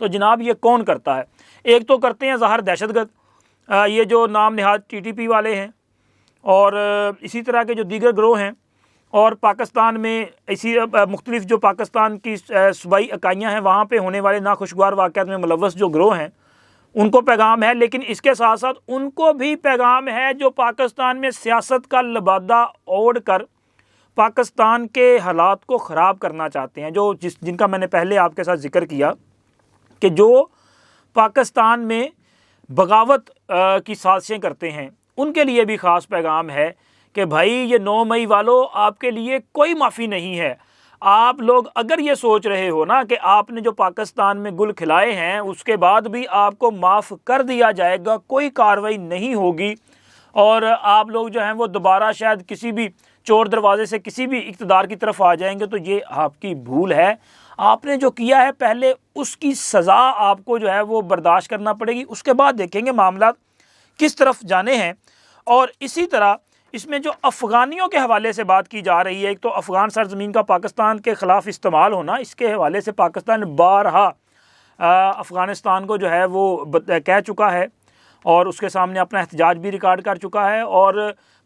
تو جناب یہ کون کرتا ہے؟ ایک تو کرتے ہیں ظاہر دہشت گرد، یہ جو نام نہاد TTP والے ہیں اور اسی طرح کے جو دیگر گروہ ہیں، اور پاکستان میں اسی مختلف جو پاکستان کی صوبائی اکائیاں ہیں وہاں پہ ہونے والے ناخوشگوار واقعات میں ملوث جو گروہ ہیں ان کو پیغام ہے، لیکن اس کے ساتھ ساتھ ان کو بھی پیغام ہے جو پاکستان میں سیاست کا لبادہ اوڑھ کر پاکستان کے حالات کو خراب کرنا چاہتے ہیں، جن کا میں نے پہلے آپ کے ساتھ ذکر کیا کہ جو پاکستان میں بغاوت کی سازشیں کرتے ہیں، ان کے لیے بھی خاص پیغام ہے کہ بھائی یہ 9 مئی والوں آپ کے لیے کوئی معافی نہیں ہے۔ آپ لوگ اگر یہ سوچ رہے ہو نا کہ آپ نے جو پاکستان میں گل کھلائے ہیں اس کے بعد بھی آپ کو معاف کر دیا جائے گا، کوئی کارروائی نہیں ہوگی اور آپ لوگ جو ہیں وہ دوبارہ شاید کسی بھی چور دروازے سے کسی بھی اقتدار کی طرف آ جائیں گے، تو یہ آپ کی بھول ہے۔ آپ نے جو کیا ہے پہلے اس کی سزا آپ کو جو ہے وہ برداشت کرنا پڑے گی، اس کے بعد دیکھیں گے معاملات کس طرف جانے ہیں۔ اور اسی طرح اس میں جو افغانیوں کے حوالے سے بات کی جا رہی ہے، ایک تو افغان سرزمین کا پاکستان کے خلاف استعمال ہونا، اس کے حوالے سے پاکستان بارہا افغانستان کو جو ہے وہ کہہ چکا ہے اور اس کے سامنے اپنا احتجاج بھی ریکارڈ کر چکا ہے، اور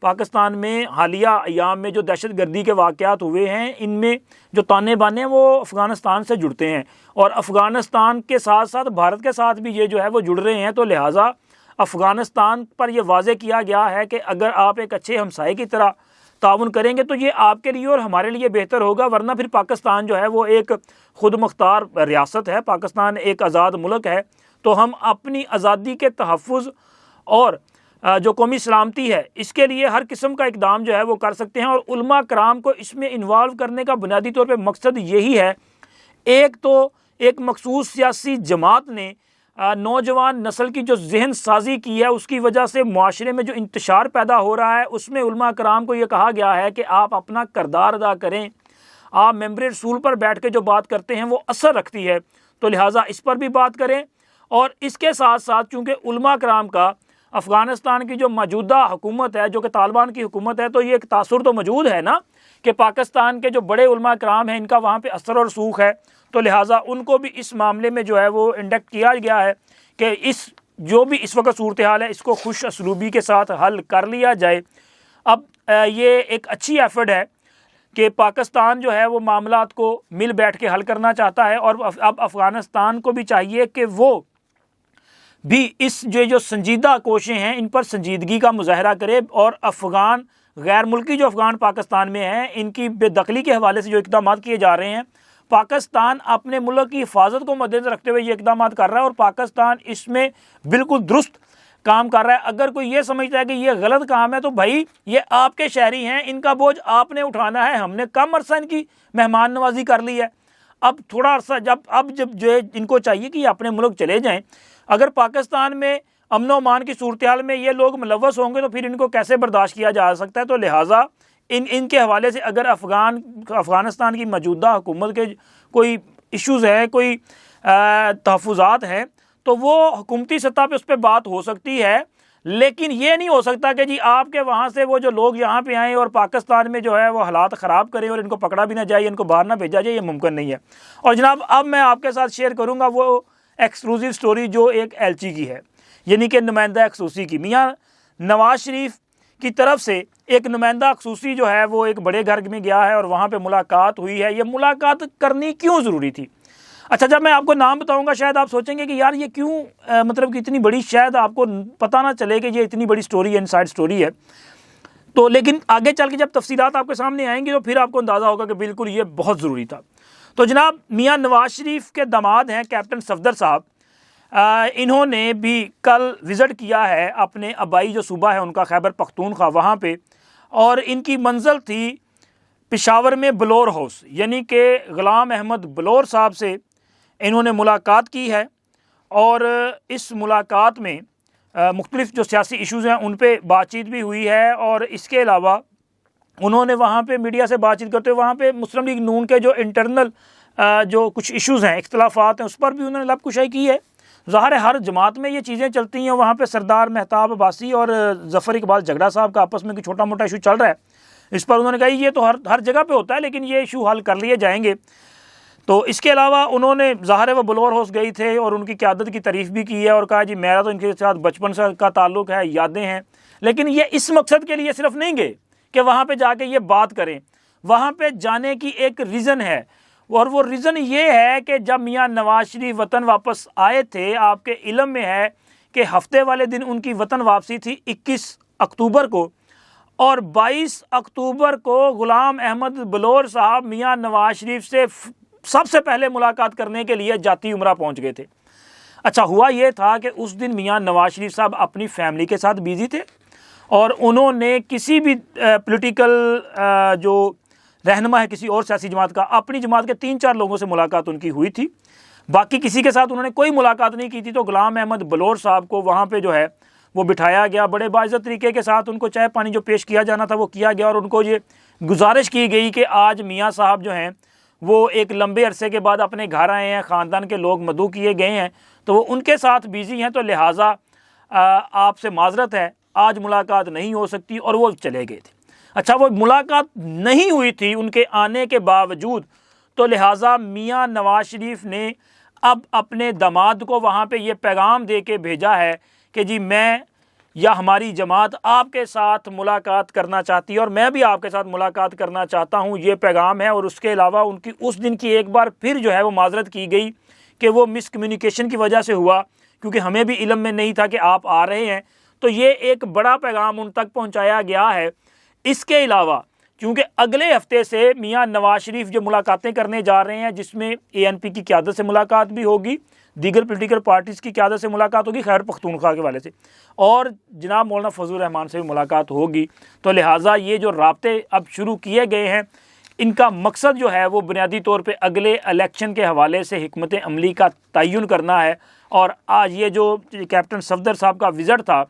پاکستان میں حالیہ ایام میں جو دہشت گردی کے واقعات ہوئے ہیں ان میں جو تانے بانے ہیں وہ افغانستان سے جڑتے ہیں، اور افغانستان کے ساتھ ساتھ بھارت کے ساتھ بھی یہ جو ہے وہ جڑ رہے ہیں، تو لہٰذا افغانستان پر یہ واضح کیا گیا ہے کہ اگر آپ ایک اچھے ہمسائے کی طرح تعاون کریں گے تو یہ آپ کے لیے اور ہمارے لیے بہتر ہوگا، ورنہ پھر پاکستان جو ہے وہ ایک خود مختار ریاست ہے، پاکستان ایک آزاد ملک ہے، تو ہم اپنی آزادی کے تحفظ اور جو قومی سلامتی ہے اس کے لیے ہر قسم کا اقدام جو ہے وہ کر سکتے ہیں، اور علماء کرام کو اس میں انوالو کرنے کا بنیادی طور پہ مقصد یہی ہے۔ ایک تو ایک مخصوص سیاسی جماعت نے نوجوان نسل کی جو ذہن سازی کی ہے اس کی وجہ سے معاشرے میں جو انتشار پیدا ہو رہا ہے، اس میں علماء کرام کو یہ کہا گیا ہے کہ آپ اپنا کردار ادا کریں، آپ ممبر رسول پر بیٹھ کے جو بات کرتے ہیں وہ اثر رکھتی ہے، تو لہٰذا اس پر بھی بات کریں۔ اور اس کے ساتھ ساتھ چونکہ علماء کرام کا افغانستان کی جو موجودہ حکومت ہے جو کہ طالبان کی حکومت ہے، تو یہ ایک تاثر تو موجود ہے نا کہ پاکستان کے جو بڑے علماء کرام ہیں ان کا وہاں پہ اثر اور رسوخ ہے، تو لہٰذا ان کو بھی اس معاملے میں جو ہے وہ انڈکٹ کیا گیا ہے کہ جو بھی اس وقت صورتحال ہے اس کو خوش اسلوبی کے ساتھ حل کر لیا جائے۔ اب یہ ایک اچھی ایفرٹ ہے کہ پاکستان جو ہے وہ معاملات کو مل بیٹھ کے حل کرنا چاہتا ہے، اور اب افغانستان کو بھی چاہیے کہ وہ بھی اس جو سنجیدہ کوششیں ہیں ان پر سنجیدگی کا مظاہرہ کرے، اور افغان غیر ملکی جو افغان پاکستان میں ہیں ان کی بے دخلی کے حوالے سے جو اقدامات کیے جا رہے ہیں، پاکستان اپنے ملک کی حفاظت کو مد نظر رکھتے ہوئے یہ اقدامات کر رہا ہے، اور پاکستان اس میں بالکل درست کام کر رہا ہے۔ اگر کوئی یہ سمجھتا ہے کہ یہ غلط کام ہے تو بھائی یہ آپ کے شہری ہیں، ان کا بوجھ آپ نے اٹھانا ہے، ہم نے کم عرصہ ان کی مہمان نوازی کر لی ہے، اب تھوڑا عرصہ جب جو ہے ان کو چاہیے کہ یہ اپنے ملک چلے جائیں۔ اگر پاکستان میں امن و امان کی صورتحال میں یہ لوگ ملوث ہوں گے تو پھر ان کو کیسے برداشت کیا جا سکتا ہے؟ تو لہٰذا ان کے حوالے سے اگر افغانستان کی موجودہ حکومت کے کوئی ایشوز ہیں، کوئی تحفظات ہیں، تو وہ حکومتی سطح پہ اس پہ بات ہو سکتی ہے، لیکن یہ نہیں ہو سکتا کہ جی آپ کے وہاں سے وہ جو لوگ یہاں پہ آئیں اور پاکستان میں جو ہے وہ حالات خراب کریں اور ان کو پکڑا بھی نہ جائے، ان کو باہر نہ بھیجا جائے، یہ ممکن نہیں ہے۔ اور جناب اب میں آپ کے ساتھ شیئر کروں گا وہ ایکسکلوزیو سٹوری جو ایک ایلچی کی ہے، یعنی کہ نمائندہ خصوصی کی۔ میاں نواز شریف کی طرف سے ایک نمائندہ خصوصی جو ہے وہ ایک بڑے گھر میں گیا ہے اور وہاں پہ ملاقات ہوئی ہے۔ یہ ملاقات کرنی کیوں ضروری تھی؟ اچھا، جب میں آپ کو نام بتاؤں گا شاید آپ سوچیں گے کہ یار یہ کیوں مطلب کہ اتنی بڑی، شاید آپ کو پتہ نہ چلے کہ یہ اتنی بڑی سٹوری ہے، انسائیڈ سٹوری ہے، تو لیکن آگے چل کے جب تفصیلات آپ کے سامنے آئیں گی تو پھر آپ کو اندازہ ہوگا کہ بالکل یہ بہت ضروری تھا۔ تو جناب میاں نواز شریف کے داماد ہیں کیپٹن صفدر صاحب، انہوں نے بھی کل وزٹ کیا ہے اپنے آبائی جو صوبہ ہے ان کا خیبر پختونخوا، وہاں پہ، اور ان کی منزل تھی پشاور میں بلور ہاؤس، یعنی کہ غلام احمد بلور صاحب سے انہوں نے ملاقات کی ہے، اور اس ملاقات میں مختلف جو سیاسی ایشوز ہیں ان پہ بات چیت بھی ہوئی ہے، اور اس کے علاوہ انہوں نے وہاں پہ میڈیا سے بات چیت کرتے ہوئے وہاں پہ مسلم لیگ نون کے جو انٹرنل جو کچھ ایشوز ہیں، اختلافات ہیں، اس پر بھی انہوں نے لب کشائی کی ہے۔ ظاہر ہے ہر جماعت میں یہ چیزیں چلتی ہیں، وہاں پہ سردار مہتاب عباسی اور ظفر اقبال جھگڑا صاحب کا آپس میں کوئی چھوٹا موٹا ایشو چل رہا ہے، اس پر انہوں نے کہا یہ تو ہر جگہ پہ ہوتا ہے لیکن یہ ایشو حل کر لیے جائیں گے۔ تو اس کے علاوہ انہوں نے ظاہر ہے وہ بلور ہاؤس گئی تھے اور ان کی قیادت کی تعریف بھی کی ہے اور کہا جی میرا تو ان کے ساتھ بچپن سے کا تعلق ہے، یادیں ہیں، لیکن یہ اس مقصد کے لیے صرف نہیں گئے کہ وہاں پہ جا کے یہ بات کریں، وہاں پہ جانے کی ایک ریزن ہے، اور وہ ریزن یہ ہے کہ جب میاں نواز شریف وطن واپس آئے تھے، آپ کے علم میں ہے کہ ہفتے والے دن ان کی وطن واپسی تھی 21 اکتوبر کو، اور 22 اکتوبر کو غلام احمد بلور صاحب میاں نواز شریف سے سب سے پہلے ملاقات کرنے کے لیے جاتی عمرہ پہنچ گئے تھے۔ اچھا ہوا یہ تھا کہ اس دن میاں نواز شریف صاحب اپنی فیملی کے ساتھ بیزی تھے، اور انہوں نے کسی بھی پولیٹیکل جو رہنما ہے کسی اور سیاسی جماعت کا، اپنی جماعت کے 3-4 لوگوں سے ملاقات ان کی ہوئی تھی، باقی کسی کے ساتھ انہوں نے کوئی ملاقات نہیں کی تھی۔ تو غلام احمد بلور صاحب کو وہاں پہ جو ہے وہ بٹھایا گیا، بڑے باعزت طریقے کے ساتھ ان کو چائے پانی جو پیش کیا جانا تھا وہ کیا گیا، اور ان کو یہ گزارش کی گئی کہ آج میاں صاحب جو ہیں وہ ایک لمبے عرصے کے بعد اپنے گھر آئے ہیں، خاندان کے لوگ مدعو کیے گئے ہیں، تو وہ ان کے ساتھ بیزی ہیں، تو لہٰذا آپ سے معذرت ہے آج ملاقات نہیں ہو سکتی، اور وہ چلے گئے تھے۔ اچھا وہ ملاقات نہیں ہوئی تھی ان کے آنے کے باوجود، تو لہٰذا میاں نواز شریف نے اب اپنے داماد کو وہاں پہ یہ پیغام دے کے بھیجا ہے کہ جی میں یا ہماری جماعت آپ کے ساتھ ملاقات کرنا چاہتی ہے، اور میں بھی آپ کے ساتھ ملاقات کرنا چاہتا ہوں، یہ پیغام ہے۔ اور اس کے علاوہ ان کی اس دن کی ایک بار پھر جو ہے وہ معذرت کی گئی کہ وہ مس کمیونیکیشن کی وجہ سے ہوا، کیونکہ ہمیں بھی علم میں نہیں تھا کہ آپ آ رہے ہیں، تو یہ ایک بڑا پیغام ان تک پہنچایا گیا ہے۔ اس کے علاوہ کیونکہ اگلے ہفتے سے میاں نواز شریف جو ملاقاتیں کرنے جا رہے ہیں، جس میں ANP کی قیادت سے ملاقات بھی ہوگی، دیگر پولیٹیکل پارٹیز کی قیادت سے ملاقات ہوگی، خیر پختونخوا کے والے سے، اور جناب مولانا فضل الرحمان سے بھی ملاقات ہوگی، تو لہٰذا یہ جو رابطے اب شروع کیے گئے ہیں، ان کا مقصد جو ہے وہ بنیادی طور پہ اگلے الیکشن کے حوالے سے حکمت عملی کا تعین کرنا ہے۔ اور آج یہ جو کیپٹن صفدر صاحب کا وزٹ تھا،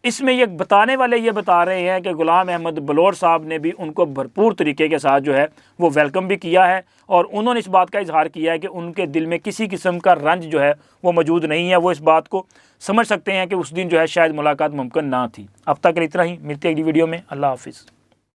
اس میں یہ بتانے والے یہ بتا رہے ہیں کہ غلام احمد بلور صاحب نے بھی ان کو بھرپور طریقے کے ساتھ جو ہے وہ ویلکم بھی کیا ہے، اور انہوں نے اس بات کا اظہار کیا ہے کہ ان کے دل میں کسی قسم کا رنج جو ہے وہ موجود نہیں ہے، وہ اس بات کو سمجھ سکتے ہیں کہ اس دن جو ہے شاید ملاقات ممکن نہ تھی۔ اب تک اتنا ہی، ملتے ہیں اگلی ویڈیو میں، اللہ حافظ۔